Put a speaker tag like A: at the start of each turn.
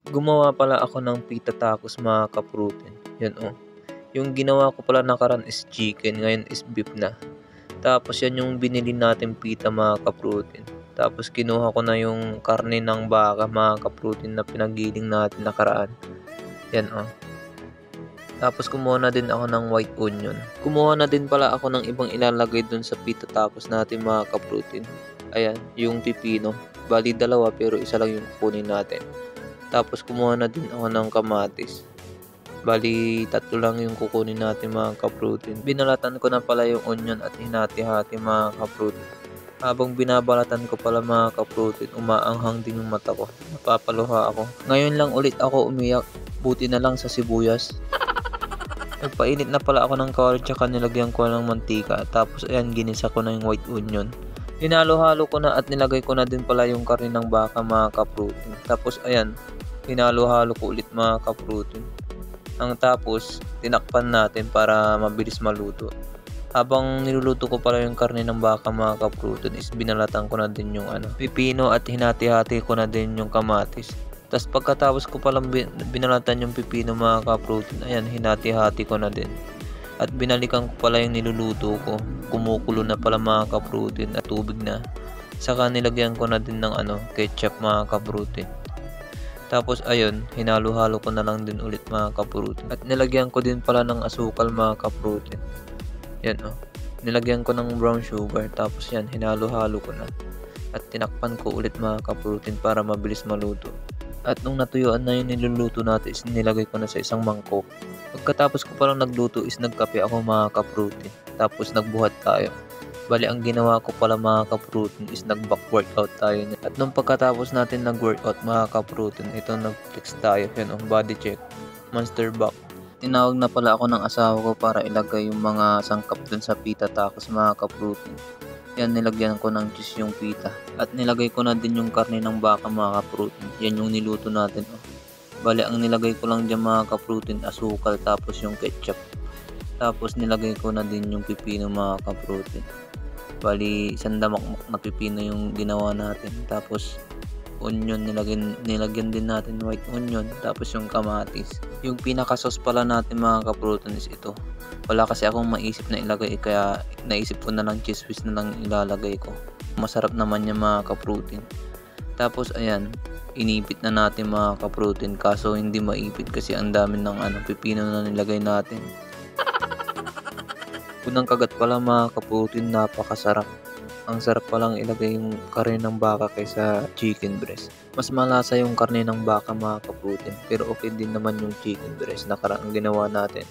A: Gumawa pala ako ng pita tacos mga ka-protein. Yan oh. Yung ginawa ko pala nakaraan is chicken, ngayon is beef na. Tapos yan yung binili natin pita mga ka-protein. Tapos kinuha ko na yung karne ng baka mga ka-protein na pinagiling natin nakaraan. Yan oh. Tapos kumuha na din ako ng white onion. Kumuha na din pala ako ng ibang ilalagay dun sa pita tacos natin mga ka-protein. Ayan, yung pipino. Bali dalawa pero isa lang yung kukunin natin. Tapos kumuha na din ako ng kamatis. Bali tatlo lang yung kukunin natin mga ka-protein. Binalatan ko na pala yung onion at hinati-hati mga ka-protein. Habang binabalatan ko pala mga ka-protein, umaanghang din yung mata ko. Napapaluha ako. Ngayon lang ulit ako umiyak. Buti na lang sa sibuyas. Nagpainit na pala ako ng kawali tsaka nilagyan ko ng mantika. Tapos ayan, ginisa ko na yung white onion. Hinalo-halo ko na at nilagay ko na din pala yung karne ng baka mga ka-protein. Tapos ayan, hinalo-halo ko ulit mga ka-protein. Ang tapos, tinakpan natin para mabilis maluto. Habang niluluto ko pala yung karne ng baka mga ka-protein is binalatan ko na din yung pipino at hinati-hati ko na din yung kamatis. Tapos pagkatapos ko palang binalatan yung pipino mga ka-protein, ayan, hinati-hati ko na din. At binalikan ko pala yung niluluto ko. Kumukulo na pala mga ka-protein at tubig na. Saka nilagyan ko na din ng ketchup mga ka-protein. Tapos ayun, hinalo-halo ko na lang din ulit mga ka-protein. At nilagyan ko din pala ng asukal mga ka-protein. Yan oh. Nilagyan ko ng brown sugar. Tapos yan, hinalo-halo ko na. At tinakpan ko ulit mga ka-protein para mabilis maluto. At nung natuyuan na yung niluluto natin is nilagay ko na sa isang mangkok. Pagkatapos ko palang nagluto is nagkape ako mga ka-protein. Tapos nagbuhat tayo. Bali ang ginawa ko pala mga ka-protein is nag-back workout tayo. At nung pagkatapos natin nag-workout mga ka-protein, ito nag-flex tayo. Yan ang body check. Monster back. Tinawag na pala ako ng asawa ko para ilagay yung mga sangkap dun sa pita tacos mga ka-protein. Yan, nilagyan ko ng cheese yung pita. At nilagay ko na din yung karne ng baka mga ka-protein. Yan yung niluto natin oh. Bali ang nilagay ko lang dyan mga ka-protein, asukal tapos yung ketchup. Tapos nilagay ko na din yung pipino mga ka-protein. Bali isang damakmak na pipino yung ginawa natin. Tapos onion, nilagyan din natin white onion. Tapos yung kamatis. Yung pinaka-sauce pala natin mga ka-protein is ito. Wala kasi akong maisip na ilagay kaya naisip ko na lang cheese whiz na lang ilalagay ko. Masarap naman yung mga ka-protein. Tapos ayan, inipit na natin mga ka-protein kaso hindi maipit kasi ang dami ng pipino na nilagay natin. Unang kagat pala mga ka-protein, napakasarap. Ang sarap palang ilagay yung karne ng baka kaysa chicken breast. Mas malasa yung karne ng baka mga ka-protein pero okay din naman yung chicken breast na karang ginawa natin.